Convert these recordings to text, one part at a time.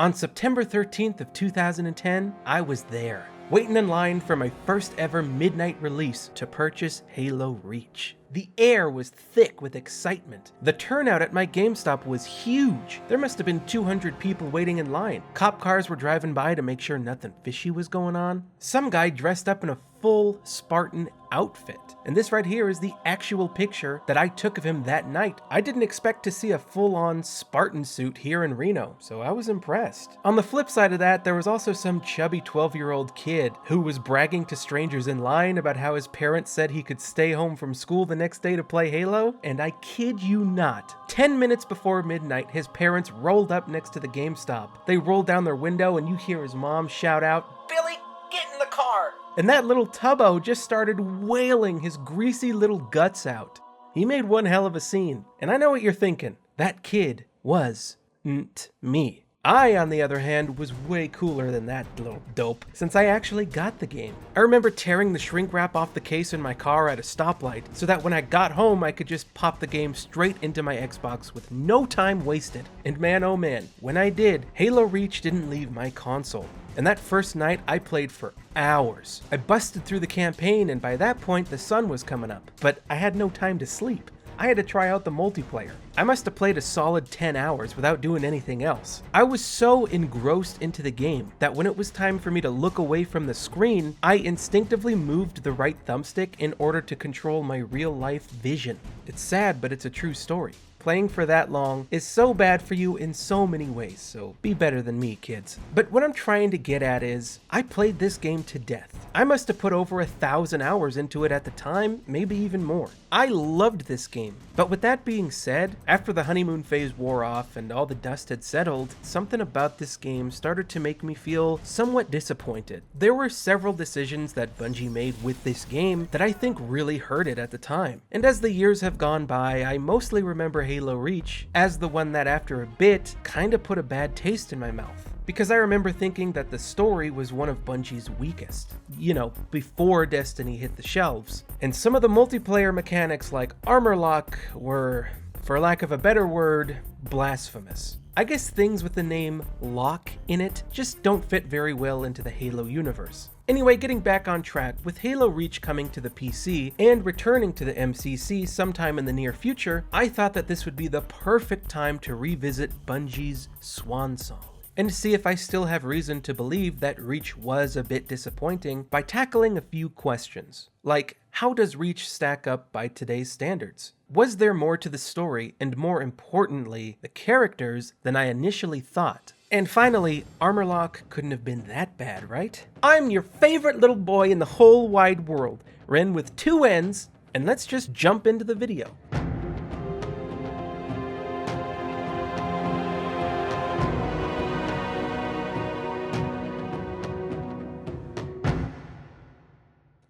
On September 13th of 2010, I was there, waiting in line for my first ever midnight release to purchase Halo Reach. The air was thick with excitement. The turnout at my GameStop was huge. There must have been 200 people waiting in line. Cop cars were driving by to make sure nothing fishy was going on. Some guy dressed up in a full Spartan outfit. And this right here is the actual picture that I took of him that night. I didn't expect to see a full-on Spartan suit here in Reno, so I was impressed. On the flip side of that, there was also some chubby 12-year-old kid who was bragging to strangers in line about how his parents said he could stay home from school the next day to play Halo, and I kid you not, 10 minutes before midnight, his parents rolled up next to the GameStop. They rolled down their window and you hear his mom shout out, "Billy, get in the car!" And that little tubbo just started wailing his greasy little guts out. He made one hell of a scene, and I know what you're thinking. That kid was me. I, on the other hand, was way cooler than that little dope, since I actually got the game. I remember tearing the shrink wrap off the case in my car at a stoplight, so that when I got home I could just pop the game straight into my Xbox with no time wasted. And man oh man, when I did, Halo Reach didn't leave my console. And that first night, I played for hours. I busted through the campaign, and by that point the sun was coming up, but I had no time to sleep. I had to try out the multiplayer. I must have played a solid 10 hours without doing anything else. I was so engrossed into the game that when it was time for me to look away from the screen, I instinctively moved the right thumbstick in order to control my real-life vision. It's sad, but it's a true story. Playing for that long is so bad for you in so many ways, so be better than me, kids. But what I'm trying to get at is, I played this game to death. I must have put over 1,000 hours into it at the time, maybe even more. I loved this game. But with that being said, after the honeymoon phase wore off and all the dust had settled, something about this game started to make me feel somewhat disappointed. There were several decisions that Bungie made with this game that I think really hurt it at the time. And as the years have gone by, I mostly remember Halo Reach as the one that after a bit kinda put a bad taste in my mouth. Because I remember thinking that the story was one of Bungie's weakest. You know, before Destiny hit the shelves. And some of the multiplayer mechanics like armor lock were, for lack of a better word, blasphemous. I guess things with the name lock in it just don't fit very well into the Halo universe. Anyway, getting back on track, with Halo Reach coming to the PC and returning to the MCC sometime in the near future, I thought that this would be the perfect time to revisit Bungie's swansong, and see if I still have reason to believe that Reach was a bit disappointing by tackling a few questions. Like, how does Reach stack up by today's standards? Was there more to the story, and more importantly, the characters, than I initially thought? And finally, armor lock couldn't have been that bad, right? I'm your favorite little boy in the whole wide world, Ren with 2 N's, and let's just jump into the video.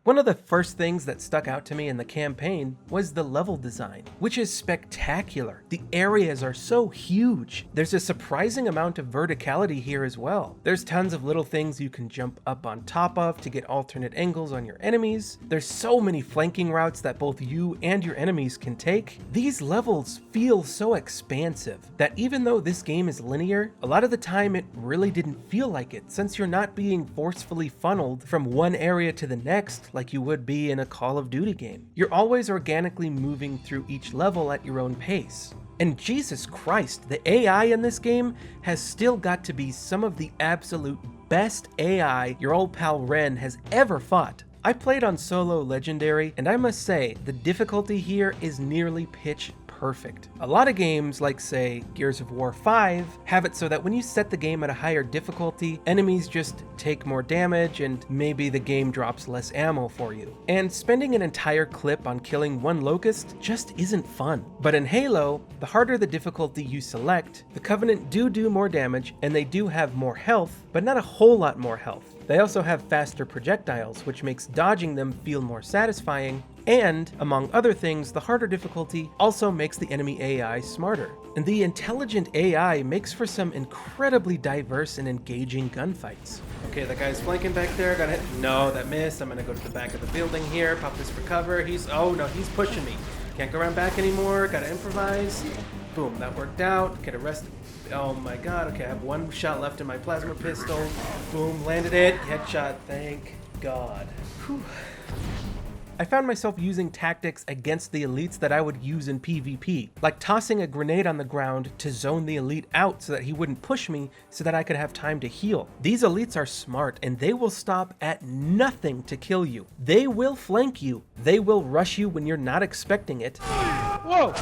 One of the first things that stuck out to me in the campaign was the level design, which is spectacular. The areas are so huge. There's a surprising amount of verticality here as well. There's tons of little things you can jump up on top of to get alternate angles on your enemies. There's so many flanking routes that both you and your enemies can take. These levels feel so expansive that even though this game is linear, a lot of the time it really didn't feel like it, since you're not being forcefully funneled from one area to the next like you would be in a Call of Duty game. You're always organically moving through each level at your own pace. And Jesus Christ, the AI in this game has still got to be some of the absolute best AI your old pal Ren has ever fought. I played on solo legendary, and I must say, the difficulty here is nearly pitch perfect. A lot of games, like say Gears of War 5, have it so that when you set the game at a higher difficulty, enemies just take more damage and maybe the game drops less ammo for you. And spending an entire clip on killing one locust just isn't fun. But in Halo, the harder the difficulty you select, the Covenant do more damage, and they do have more health, but not a whole lot more health. They also have faster projectiles, which makes dodging them feel more satisfying, and, among other things, the harder difficulty also makes the enemy AI smarter. And the intelligent AI makes for some incredibly diverse and engaging gunfights. Okay, that guy's flanking back there, gotta hit. No, that missed. I'm gonna go to the back of the building here, pop this for cover. Oh no, he's pushing me. Can't go around back anymore, gotta improvise. Boom, that worked out. Get arrested. Oh my god, okay, I have one shot left in my plasma pistol. Boom, landed it. Headshot, thank god. Whew. I found myself using tactics against the elites that I would use in PvP, like tossing a grenade on the ground to zone the elite out so that he wouldn't push me so that I could have time to heal. These elites are smart and they will stop at nothing to kill you. They will flank you. They will rush you when you're not expecting it. Whoa!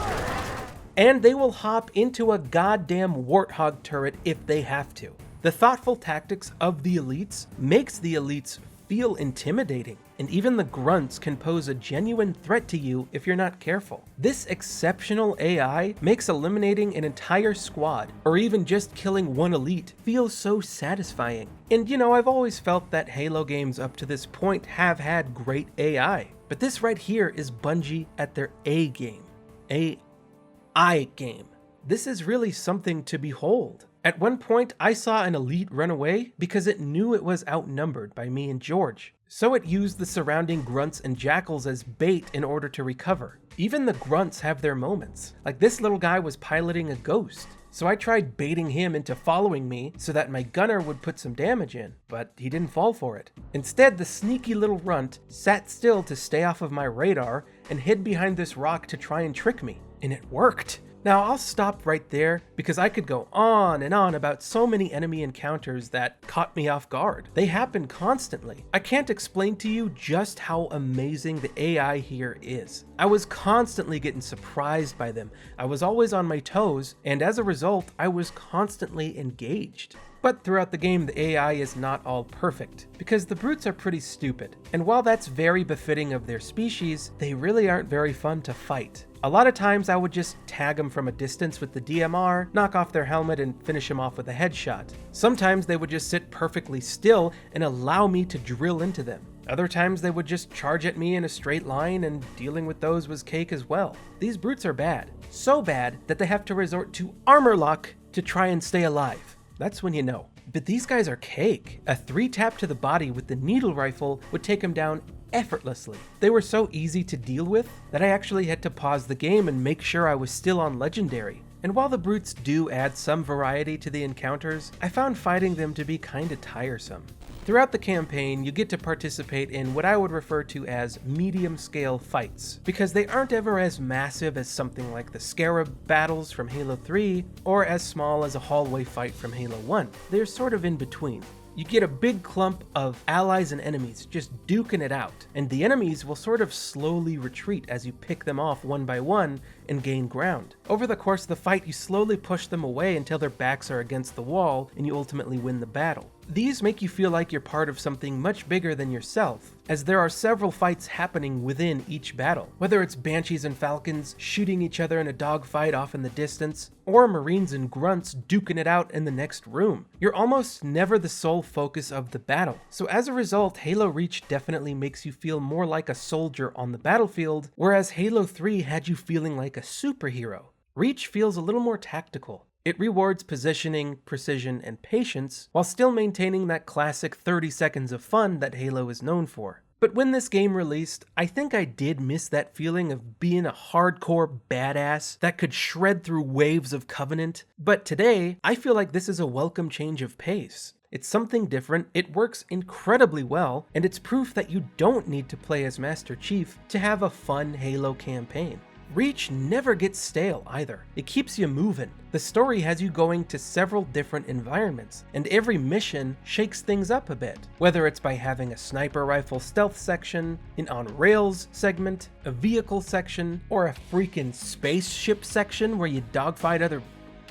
And they will hop into a goddamn warthog turret if they have to. The thoughtful tactics of the elites makes the elites feel intimidating, and even the grunts can pose a genuine threat to you if you're not careful. This exceptional AI makes eliminating an entire squad, or even just killing one elite, feel so satisfying. And you know, I've always felt that Halo games up to this point have had great AI, but this right here is Bungie at their A game. AI game. This is really something to behold. At one point, I saw an elite run away because it knew it was outnumbered by me and George. So it used the surrounding grunts and jackals as bait in order to recover. Even the grunts have their moments. Like this little guy was piloting a ghost. So I tried baiting him into following me so that my gunner would put some damage in, but he didn't fall for it. Instead, the sneaky little runt sat still to stay off of my radar and hid behind this rock to try and trick me. And it worked. Now I'll stop right there because I could go on and on about so many enemy encounters that caught me off guard. They happen constantly. I can't explain to you just how amazing the AI here is. I was constantly getting surprised by them. I was always on my toes, and as a result, I was constantly engaged. But throughout the game, the AI is not all perfect, because the brutes are pretty stupid. And while that's very befitting of their species, they really aren't very fun to fight. A lot of times I would just tag them from a distance with the DMR, knock off their helmet, and finish them off with a headshot. Sometimes they would just sit perfectly still and allow me to drill into them. Other times they would just charge at me in a straight line, and dealing with those was cake as well. These brutes are bad. So bad that they have to resort to armor lock to try and stay alive. That's when you know. But these guys are cake. A 3-tap to the body with the needle rifle would take them down effortlessly. They were so easy to deal with that I actually had to pause the game and make sure I was still on legendary. And while the brutes do add some variety to the encounters, I found fighting them to be kinda tiresome. Throughout the campaign, you get to participate in what I would refer to as medium-scale fights, because they aren't ever as massive as something like the Scarab battles from Halo 3, or as small as a hallway fight from Halo 1. They're sort of in between. You get a big clump of allies and enemies just duking it out, and the enemies will sort of slowly retreat as you pick them off one by one and gain ground. Over the course of the fight, you slowly push them away until their backs are against the wall and you ultimately win the battle. These make you feel like you're part of something much bigger than yourself, as there are several fights happening within each battle. Whether it's Banshees and Falcons shooting each other in a dogfight off in the distance, or Marines and Grunts duking it out in the next room, you're almost never the sole focus of the battle. So as a result, Halo Reach definitely makes you feel more like a soldier on the battlefield, whereas Halo 3 had you feeling like a superhero. Reach feels a little more tactical. It rewards positioning, precision, and patience, while still maintaining that classic 30 seconds of fun that Halo is known for. But when this game released, I think I did miss that feeling of being a hardcore badass that could shred through waves of Covenant. But today, I feel like this is a welcome change of pace. It's something different, it works incredibly well, and it's proof that you don't need to play as Master Chief to have a fun Halo campaign. Reach never gets stale either. It keeps you moving. The story has you going to several different environments, and every mission shakes things up a bit. Whether it's by having a sniper rifle stealth section, an on-rails segment, a vehicle section, or a freaking spaceship section where you dogfight other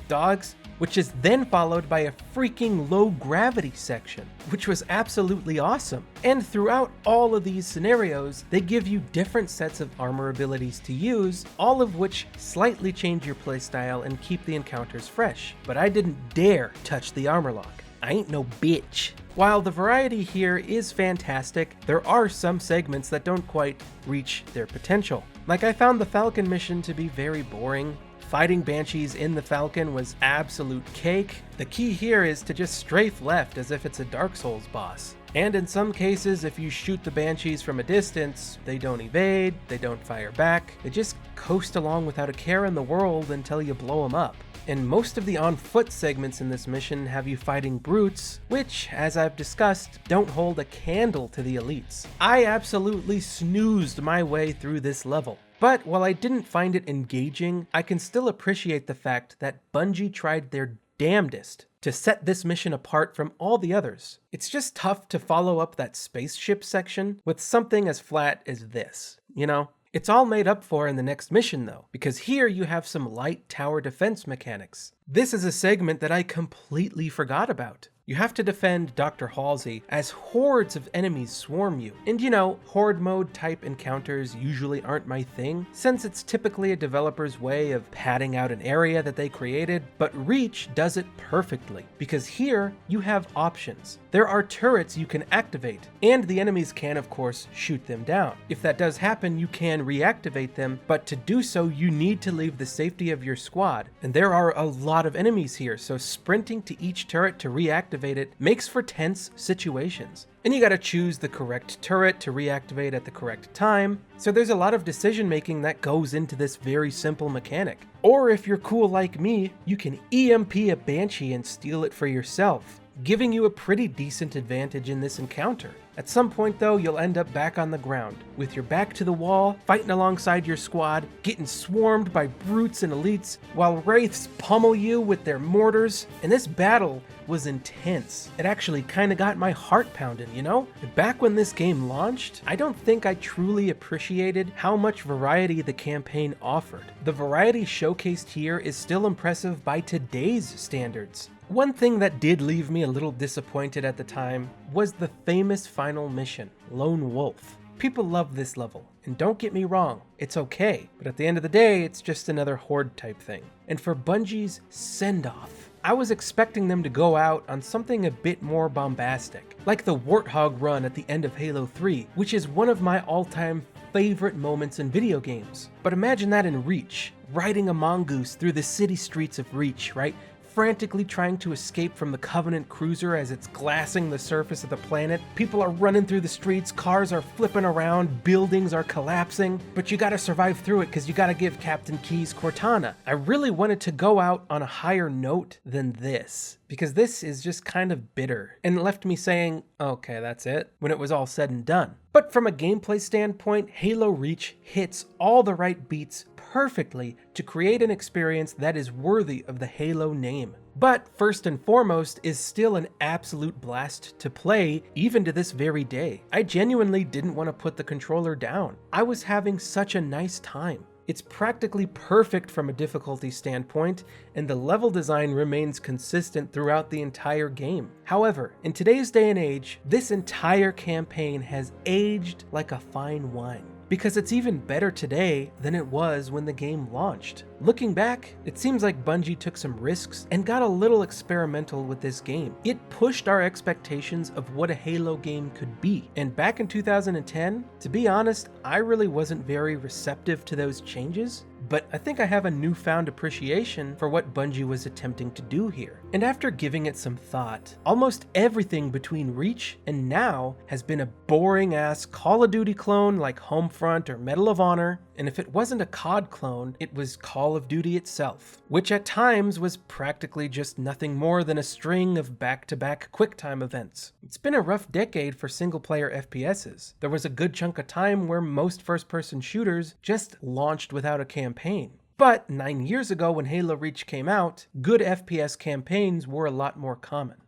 dogs, which is then followed by a freaking low-gravity section, which was absolutely awesome. And throughout all of these scenarios, they give you different sets of armor abilities to use, all of which slightly change your playstyle and keep the encounters fresh. But I didn't dare touch the armor lock. I ain't no bitch. While the variety here is fantastic, there are some segments that don't quite reach their potential. Like I found the Falcon mission to be very boring. Fighting Banshees in the Falcon was absolute cake. The key here is to just strafe left as if it's a Dark Souls boss. And in some cases, if you shoot the Banshees from a distance, they don't evade, they don't fire back, they just coast along without a care in the world until you blow them up. And most of the on-foot segments in this mission have you fighting brutes, which, as I've discussed, don't hold a candle to the elites. I absolutely snoozed my way through this level. But while I didn't find it engaging, I can still appreciate the fact that Bungie tried their damnedest to set this mission apart from all the others. It's just tough to follow up that spaceship section with something as flat as this, you know? It's all made up for in the next mission though, because here you have some light tower defense mechanics. This is a segment that I completely forgot about. You have to defend Dr. Halsey as hordes of enemies swarm you. And you know, horde mode type encounters usually aren't my thing, since it's typically a developer's way of padding out an area that they created, but Reach does it perfectly, because here you have options. There are turrets you can activate, and the enemies can of course shoot them down. If that does happen, you can reactivate them, but to do so you need to leave the safety of your squad, and there are a lot of enemies here, so sprinting to each turret to reactivate it makes for tense situations. And you gotta choose the correct turret to reactivate at the correct time, so there's a lot of decision making that goes into this very simple mechanic. Or if you're cool like me, you can EMP a Banshee and steal it for yourself, giving you a pretty decent advantage in this encounter. At some point though, you'll end up back on the ground, with your back to the wall, fighting alongside your squad, getting swarmed by brutes and elites, while wraiths pummel you with their mortars, and this battle was intense. It actually kinda got my heart pounding, you know? Back when this game launched, I don't think I truly appreciated how much variety the campaign offered. The variety showcased here is still impressive by today's standards. One thing that did leave me a little disappointed at the time was the famous final mission, Lone Wolf. People love this level, and don't get me wrong, it's okay, but at the end of the day, it's just another horde type thing. And for Bungie's send-off, I was expecting them to go out on something a bit more bombastic, like the Warthog run at the end of Halo 3, which is one of my all-time favorite moments in video games. But imagine that in Reach, riding a mongoose through the city streets of Reach, right? Frantically trying to escape from the Covenant cruiser as it's glassing the surface of the planet. People are running through the streets, cars are flipping around, buildings are collapsing, but you gotta survive through it because you gotta give Captain Keyes Cortana. I really wanted to go out on a higher note than this, because this is just kind of bitter and left me saying, okay, that's it, when it was all said and done. But from a gameplay standpoint, Halo Reach hits all the right beats perfectly to create an experience that is worthy of the Halo name. But first and foremost is still an absolute blast to play even to this very day. I genuinely didn't want to put the controller down. I was having such a nice time. It's practically perfect from a difficulty standpoint, and the level design remains consistent throughout the entire game. However, in today's day and age, this entire campaign has aged like a fine wine, because it's even better today than it was when the game launched. Looking back, it seems like Bungie took some risks and got a little experimental with this game. It pushed our expectations of what a Halo game could be. And back in 2010, to be honest, I really wasn't very receptive to those changes, but I think I have a newfound appreciation for what Bungie was attempting to do here. And after giving it some thought, almost everything between Reach and now has been a boring-ass Call of Duty clone like Homefront or Medal of Honor, and if it wasn't a COD clone, it was Call of Duty itself, which at times was practically just nothing more than a string of back-to-back QuickTime events. It's been a rough decade for single-player FPSs. There was a good chunk of time where most first-person shooters just launched without a campaign. But 9 years ago when Halo Reach came out, good FPS campaigns were a lot more common.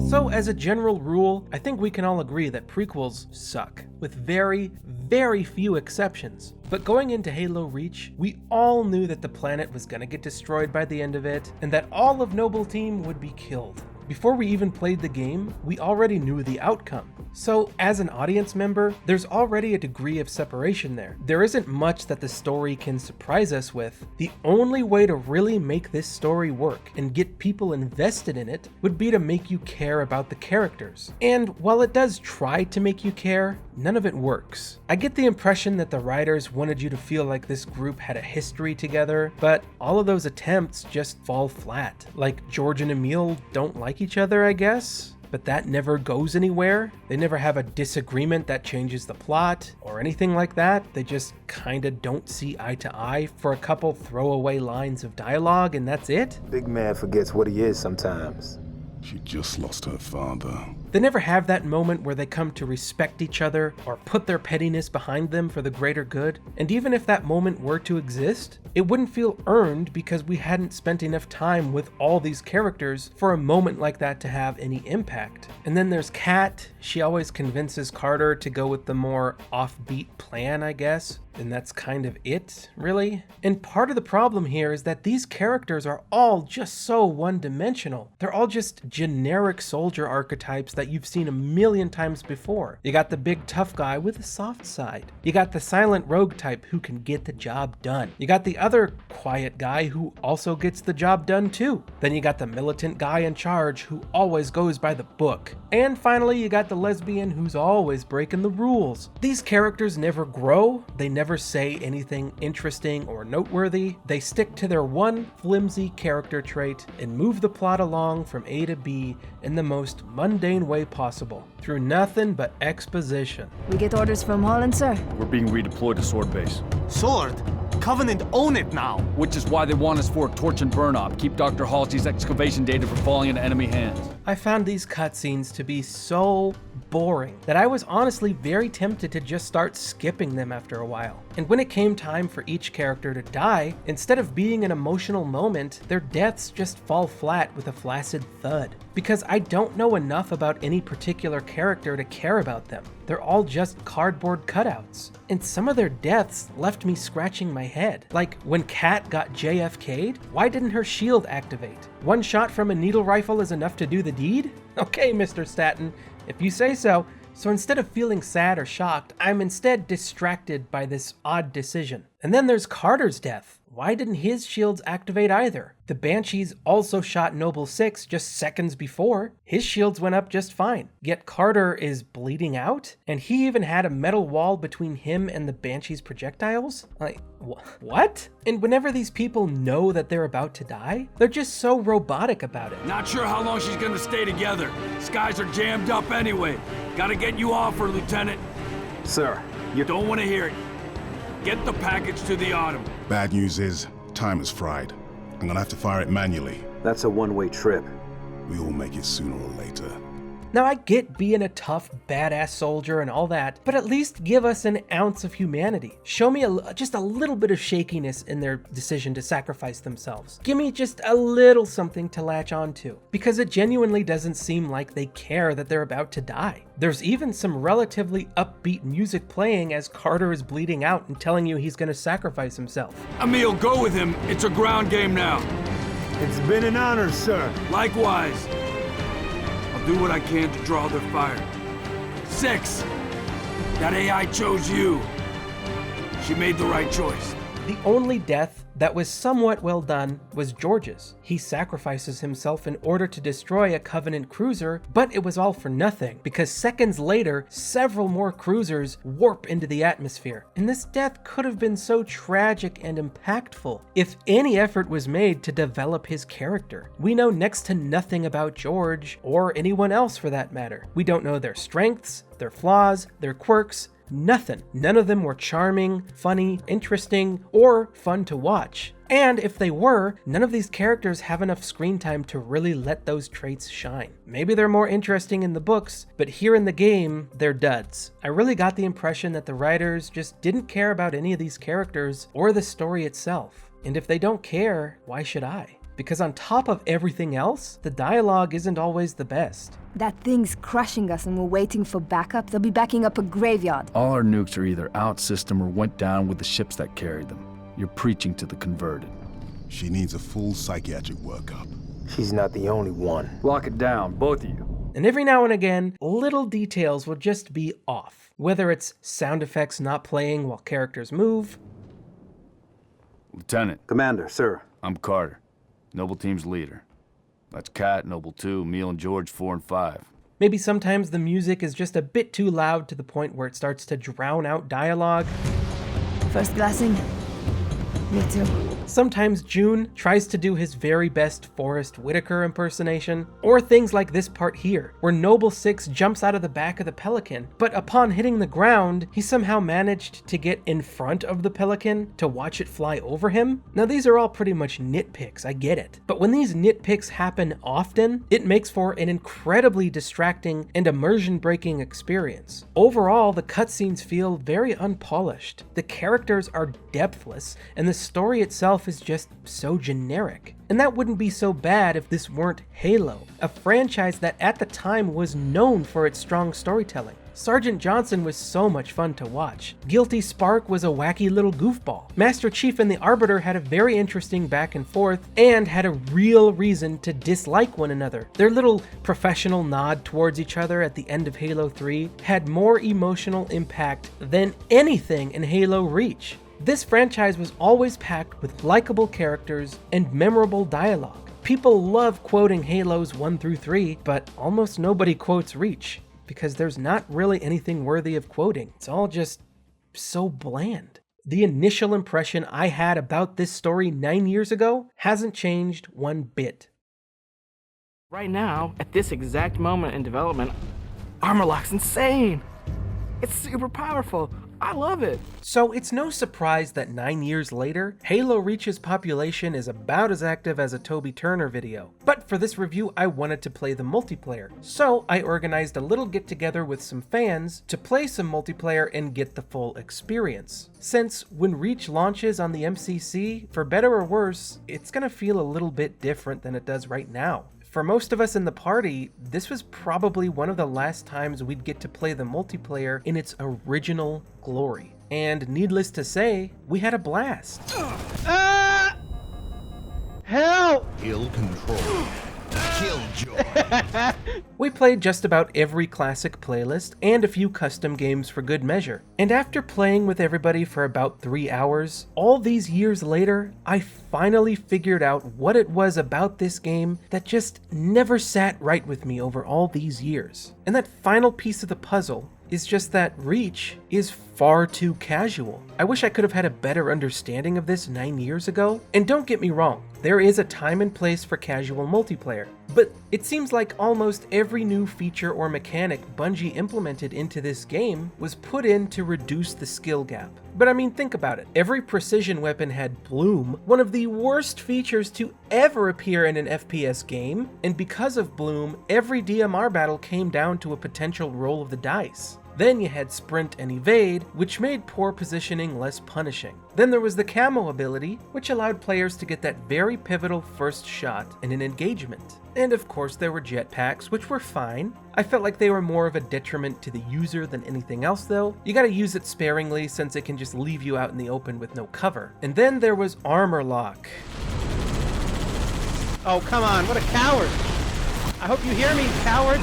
So as a general rule, I think we can all agree that prequels suck, with very, very few exceptions. But going into Halo Reach, we all knew that the planet was gonna get destroyed by the end of it, and that all of Noble Team would be killed. Before we even played the game, we already knew the outcome. So, as an audience member, there's already a degree of separation there. There isn't much that the story can surprise us with. The only way to really make this story work and get people invested in it would be to make you care about the characters. And while it does try to make you care, none of it works. I get the impression that the writers wanted you to feel like this group had a history together, but all of those attempts just fall flat. Like George and Emil don't like each other, I guess? But that never goes anywhere. They never have a disagreement that changes the plot or anything like that. They just kinda don't see eye to eye for a couple throwaway lines of dialogue, and that's it. Big man forgets what he is sometimes. She just lost her father. They never have that moment where they come to respect each other or put their pettiness behind them for the greater good. And even if that moment were to exist, it wouldn't feel earned because we hadn't spent enough time with all these characters for a moment like that to have any impact. And then there's Kat. She always convinces Carter to go with the more offbeat plan, I guess. And that's kind of it, really. And part of the problem here is that these characters are all just so one-dimensional. They're all just generic soldier archetypes that you've seen a million times before. You got the big tough guy with a soft side. You got the silent rogue type who can get the job done. You got the other quiet guy who also gets the job done too. Then you got the militant guy in charge who always goes by the book. And finally, you got the lesbian who's always breaking the rules. These characters never grow. They never say anything interesting or noteworthy. They stick to their one flimsy character trait and move the plot along from A to B in the most mundane way possible, through nothing but exposition. We get orders from Holland, sir? We're being redeployed to Sword Base. Sword? Covenant own it now! Which is why they want us for a torch and burn op. Keep Dr. Halsey's excavation data from falling into enemy hands. I found these cutscenes to be so boring that I was honestly very tempted to just start skipping them after a while. And when it came time for each character to die, instead of being an emotional moment, their deaths just fall flat with a flaccid thud. Because I don't know enough about any particular character to care about them. They're all just cardboard cutouts. And some of their deaths left me scratching my head. Like when Kat got JFK'd, why didn't her shield activate? One shot from a needle rifle is enough to do the deed? Okay, Mr. Staten, if you say so. So instead of feeling sad or shocked, I'm instead distracted by this odd decision. And then there's Carter's death. Why didn't his shields activate either? The Banshees also shot Noble 6 just seconds before. His shields went up just fine. Yet Carter is bleeding out? And he even had a metal wall between him and the Banshees' projectiles? Like, what? And whenever these people know that they're about to die, they're just so robotic about it. Not sure how long she's gonna stay together. Skies are jammed up anyway. Gotta get you off her, Lieutenant. Sir, you Don't want to hear it. Get the package to the Autumn. Bad news is, time is fried. I'm gonna have to fire it manually. That's a one-way trip. We all make it sooner or later. Now I get being a tough, badass soldier and all that, but at least give us an ounce of humanity. Show me just a little bit of shakiness in their decision to sacrifice themselves. Give me just a little something to latch onto, because it genuinely doesn't seem like they care that they're about to die. There's even some relatively upbeat music playing as Carter is bleeding out and telling you he's gonna sacrifice himself. Emil, go with him. It's a ground game now. It's been an honor, sir. Likewise. I'll do what I can to draw their fire. 6. That AI chose you. She made the right choice. The only death that was somewhat well done was George's. He sacrifices himself in order to destroy a Covenant cruiser, but it was all for nothing, because seconds later, several more cruisers warp into the atmosphere. And this death could have been so tragic and impactful if any effort was made to develop his character. We know next to nothing about George, or anyone else for that matter. We don't know their strengths, their flaws, their quirks, nothing. None of them were charming, funny, interesting, or fun to watch. And if they were, none of these characters have enough screen time to really let those traits shine. Maybe they're more interesting in the books, but here in the game, they're duds. I really got the impression that the writers just didn't care about any of these characters or the story itself. And if they don't care, why should I? Because on top of everything else, the dialogue isn't always the best. That thing's crushing us and we're waiting for backup. They'll be backing up a graveyard. All our nukes are either out system or went down with the ships that carried them. You're preaching to the converted. She needs a full psychiatric workup. She's not the only one. Lock it down, both of you. And every now and again, little details will just be off. Whether it's sound effects not playing while characters move. Lieutenant, Commander, sir. I'm Carter, Noble Team's leader. That's Kat, Noble 2, Emil and George 4 and 5. Maybe sometimes the music is just a bit too loud to the point where it starts to drown out dialogue. First glassing? Me too. Sometimes June tries to do his very best Forrest Whitaker impersonation, or things like this part here, where Noble 6 jumps out of the back of the Pelican, but upon hitting the ground, he somehow managed to get in front of the Pelican to watch it fly over him. Now these are all pretty much nitpicks, I get it, but when these nitpicks happen often, it makes for an incredibly distracting and immersion-breaking experience. Overall, the cutscenes feel very unpolished, the characters are depthless, and the story itself is just so generic. And that wouldn't be so bad if this weren't Halo, a franchise that at the time was known for its strong storytelling. Sergeant Johnson was so much fun to watch. Guilty Spark was a wacky little goofball. Master Chief and the Arbiter had a very interesting back and forth, and had a real reason to dislike one another. Their little professional nod towards each other at the end of Halo 3 had more emotional impact than anything in Halo Reach. This franchise was always packed with likable characters and memorable dialogue. People love quoting Halos 1 through 3, but almost nobody quotes Reach, because there's not really anything worthy of quoting. It's all just so bland. The initial impression I had about this story 9 years ago hasn't changed one bit. Right now, at this exact moment in development, Armor Lock's insane. It's super powerful. I love it. So it's no surprise that 9 years later, Halo Reach's population is about as active as a Toby Turner video. But for this review, I wanted to play the multiplayer. So I organized a little get together with some fans to play some multiplayer and get the full experience. Since when Reach launches on the MCC, for better or worse, it's gonna feel a little bit different than it does right now. For most of us in the party, this was probably one of the last times we'd get to play the multiplayer in its original glory. And needless to say, we had a blast. Help! Ill control. Killjoy. We played just about every classic playlist and a few custom games for good measure. And after playing with everybody for about 3 hours, all these years later, I finally figured out what it was about this game that just never sat right with me over all these years. And that final piece of the puzzle is just that Reach is far too casual. I wish I could have had a better understanding of this 9 years ago. And don't get me wrong, there is a time and place for casual multiplayer, but it seems like almost every new feature or mechanic Bungie implemented into this game was put in to reduce the skill gap. But I mean, think about it. Every precision weapon had Bloom, one of the worst features to ever appear in an FPS game, and because of Bloom, every DMR battle came down to a potential roll of the dice. Then you had Sprint and Evade, which made poor positioning less punishing. Then there was the Camo ability, which allowed players to get that very pivotal first shot in an engagement. And of course there were jetpacks, which were fine. I felt like they were more of a detriment to the user than anything else though. You gotta use it sparingly since it can just leave you out in the open with no cover. And then there was Armor Lock. Oh, come on, what a coward! I hope you hear me, coward!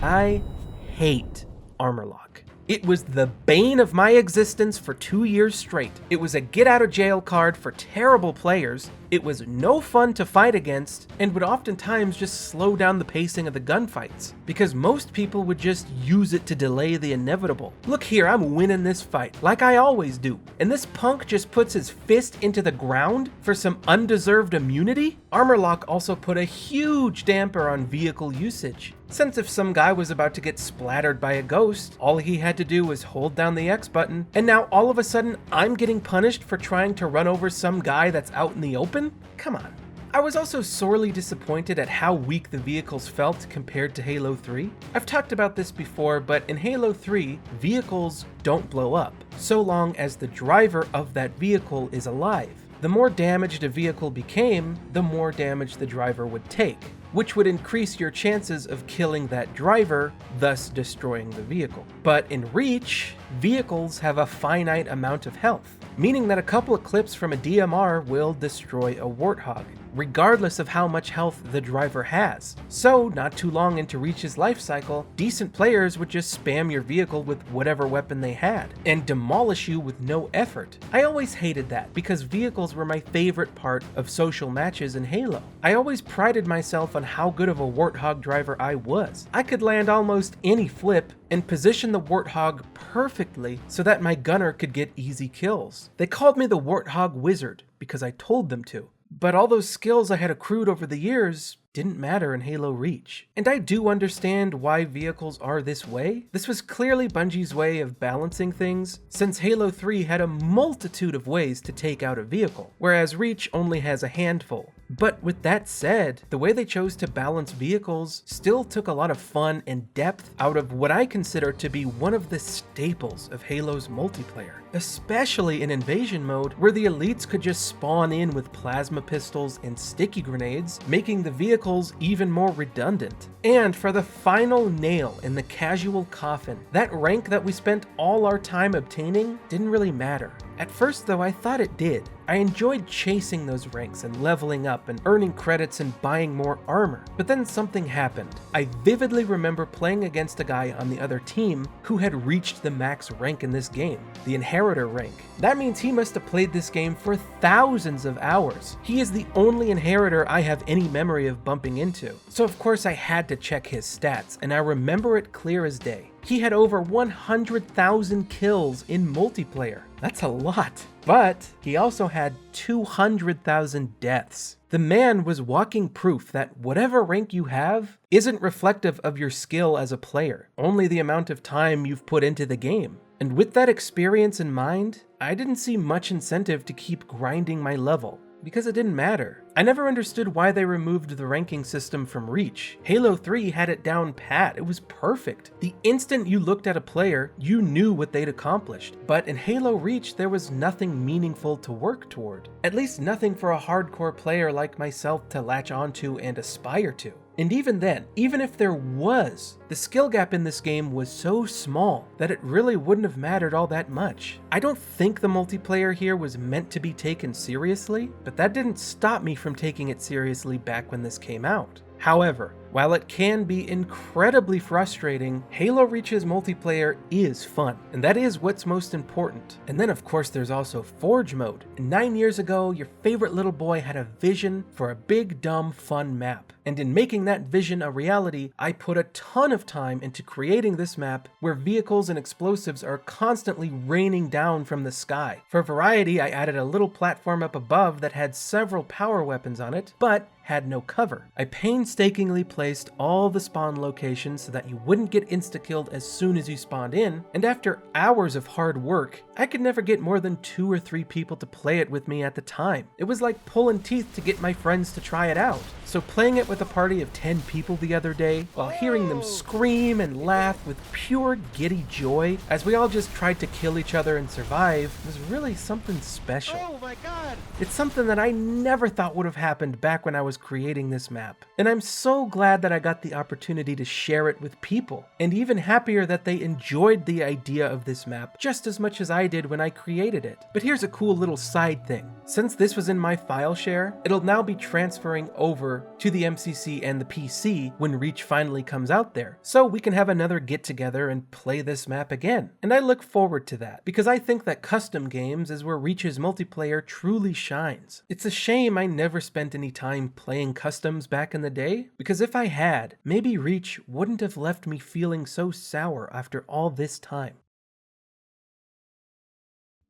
I hate Armor Lock. It was the bane of my existence for 2 years straight. It was a get out of jail card for terrible players. It was no fun to fight against, and would oftentimes just slow down the pacing of the gunfights, because most people would just use it to delay the inevitable. Look here, I'm winning this fight, like I always do, and this punk just puts his fist into the ground for some undeserved immunity? Armor Lock also put a huge damper on vehicle usage, since if some guy was about to get splattered by a ghost, all he had to do was hold down the X button, and now all of a sudden I'm getting punished for trying to run over some guy that's out in the open? Come on. I was also sorely disappointed at how weak the vehicles felt compared to Halo 3. I've talked about this before, but in Halo 3, vehicles don't blow up, so long as the driver of that vehicle is alive. The more damaged a vehicle became, the more damage the driver would take, which would increase your chances of killing that driver, thus destroying the vehicle. But in Reach, vehicles have a finite amount of health, meaning that a couple of clips from a DMR will destroy a Warthog, regardless of how much health the driver has. So, not too long into Reach's life cycle, decent players would just spam your vehicle with whatever weapon they had, and demolish you with no effort. I always hated that, because vehicles were my favorite part of social matches in Halo. I always prided myself on how good of a Warthog driver I was. I could land almost any flip and position the Warthog perfectly so that my gunner could get easy kills. They called me the Warthog Wizard because I told them to. But all those skills I had accrued over the years didn't matter in Halo Reach. And I do understand why vehicles are this way. This was clearly Bungie's way of balancing things, since Halo 3 had a multitude of ways to take out a vehicle, whereas Reach only has a handful. But with that said, the way they chose to balance vehicles still took a lot of fun and depth out of what I consider to be one of the staples of Halo's multiplayer, especially in invasion mode, where the elites could just spawn in with plasma pistols and sticky grenades, making the vehicles even more redundant. And for the final nail in the casual coffin, that rank that we spent all our time obtaining didn't really matter. At first though, I thought it did. I enjoyed chasing those ranks and leveling up and earning credits and buying more armor. But then something happened. I vividly remember playing against a guy on the other team who had reached the max rank in this game, the Inheritor rank. That means he must have played this game for thousands of hours. He is the only Inheritor I have any memory of bumping into. So of course I had to check his stats, and I remember it clear as day. He had over 100,000 kills in multiplayer. That's a lot. But he also had 200,000 deaths. The man was walking proof that whatever rank you have isn't reflective of your skill as a player, only the amount of time you've put into the game. And with that experience in mind, I didn't see much incentive to keep grinding my level, because it didn't matter. I never understood why they removed the ranking system from Reach. Halo 3 had it down pat, it was perfect. The instant you looked at a player, you knew what they'd accomplished. But in Halo Reach, there was nothing meaningful to work toward. At least nothing for a hardcore player like myself to latch onto and aspire to. And even then, even if there was, the skill gap in this game was so small that it really wouldn't have mattered all that much. I don't think the multiplayer here was meant to be taken seriously, but that didn't stop me from taking it seriously back when this came out. However, while it can be incredibly frustrating, Halo Reach's multiplayer is fun, and that is what's most important. And then of course there's also Forge mode. And 9 years ago, your favorite little boy had a vision for a big, dumb, fun map. And in making that vision a reality, I put a ton of time into creating this map where vehicles and explosives are constantly raining down from the sky. For variety, I added a little platform up above that had several power weapons on it, but had no cover. I painstakingly placed all the spawn locations so that you wouldn't get insta-killed as soon as you spawned in, and after hours of hard work, I could never get more than 2 or 3 people to play it with me at the time. It was like pulling teeth to get my friends to try it out. So playing it with a party of 10 people the other day, while hearing them scream and laugh with pure giddy joy as we all just tried to kill each other and survive, was really something special. Oh my god! It's something that I never thought would have happened back when I was creating this map. And I'm so glad that I got the opportunity to share it with people, and even happier that they enjoyed the idea of this map just as much as I did when I created it. But here's a cool little side thing. Since this was in my file share, it'll now be transferring over to the MCC and the PC when Reach finally comes out there, so we can have another get together and play this map again. And I look forward to that, because I think that custom games is where Reach's multiplayer truly shines. It's a shame I never spent any time playing customs back in the day, because if I had, maybe Reach wouldn't have left me feeling so sour after all this time.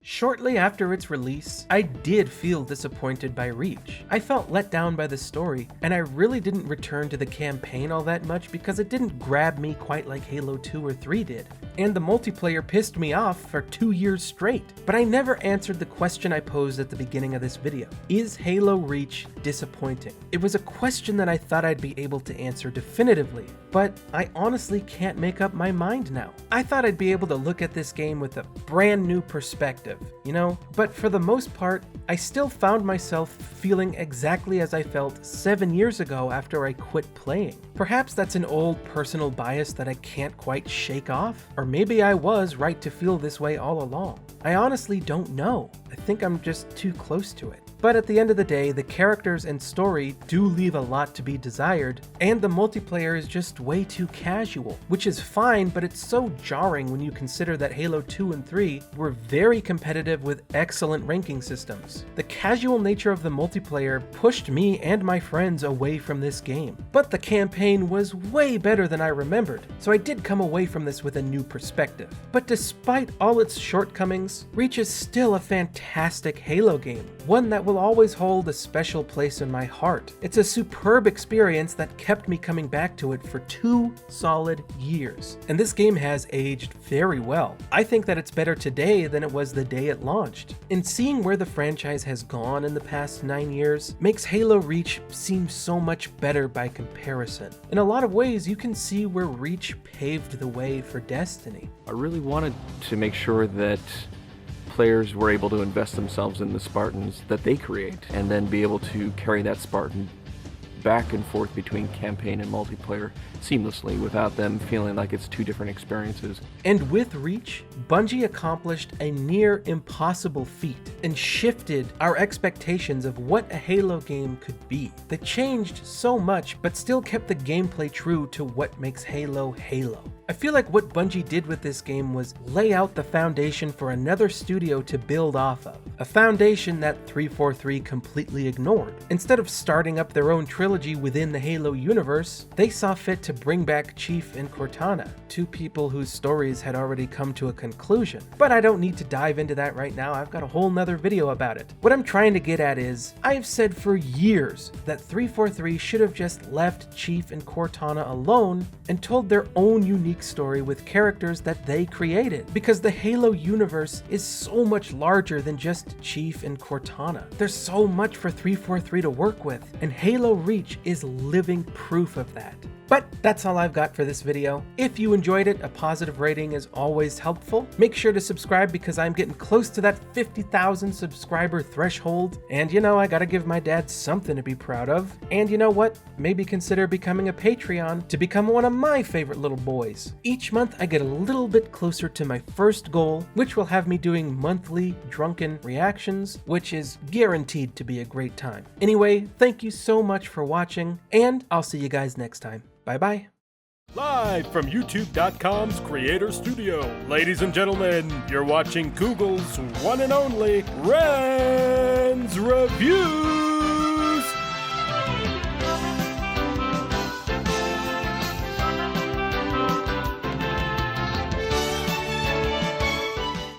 Shortly after its release, I did feel disappointed by Reach. I felt let down by the story, and I really didn't return to the campaign all that much because it didn't grab me quite like Halo 2 or 3 did. And the multiplayer pissed me off for 2 years straight. But I never answered the question I posed at the beginning of this video. Is Halo Reach disappointing? It was a question that I thought I'd be able to answer definitively, but I honestly can't make up my mind now. I thought I'd be able to look at this game with a brand new perspective, competitive, you know? But for the most part, I still found myself feeling exactly as I felt 7 years ago after I quit playing. Perhaps that's an old personal bias that I can't quite shake off, or maybe I was right to feel this way all along. I honestly don't know. I think I'm just too close to it. But at the end of the day, the characters and story do leave a lot to be desired, and the multiplayer is just way too casual, which is fine, but it's so jarring when you consider that Halo 2 and 3 were very competitive with excellent ranking systems. The casual nature of the multiplayer pushed me and my friends away from this game, but the campaign was way better than I remembered, so I did come away from this with a new perspective. But despite all its shortcomings, Reach is still a fantastic Halo game, one that will always hold a special place in my heart. It's a superb experience that kept me coming back to it for 2 solid years. And this game has aged very well. I think that it's better today than it was the day it launched. And seeing where the franchise has gone in the past 9 years makes Halo Reach seem so much better by comparison. In a lot of ways, you can see where Reach paved the way for Destiny. I really wanted to make sure that players were able to invest themselves in the Spartans that they create, and then be able to carry that Spartan back and forth between campaign and multiplayer seamlessly without them feeling like it's 2 different experiences. And with Reach, Bungie accomplished a near impossible feat and shifted our expectations of what a Halo game could be. They changed so much, but still kept the gameplay true to what makes Halo Halo. I feel like what Bungie did with this game was lay out the foundation for another studio to build off of, a foundation that 343 completely ignored. Instead of starting up their own trilogy within the Halo universe, they saw fit to bring back Chief and Cortana, 2 people whose stories had already come to a conclusion. But I don't need to dive into that right now, I've got a whole nother video about it. What I'm trying to get at is, I've said for years that 343 should have just left Chief and Cortana alone and told their own unique story with characters that they created, because the Halo universe is so much larger than just Chief and Cortana. There's so much for 343 to work with, and Halo Reach is living proof of that. But that's all I've got for this video. If you enjoyed it, a positive rating is always helpful. Make sure to subscribe because I'm getting close to that 50,000 subscriber threshold. And you know, I gotta give my dad something to be proud of. And you know what? Maybe consider becoming a Patreon to become one of my favorite little boys. Each month I get a little bit closer to my first goal, which will have me doing monthly drunken reactions, which is guaranteed to be a great time. Anyway, thank you so much for watching, and I'll see you guys next time. Bye-bye. Live from YouTube.com's Creator Studio. Ladies and gentlemen, you're watching Google's one and only Ren's Review.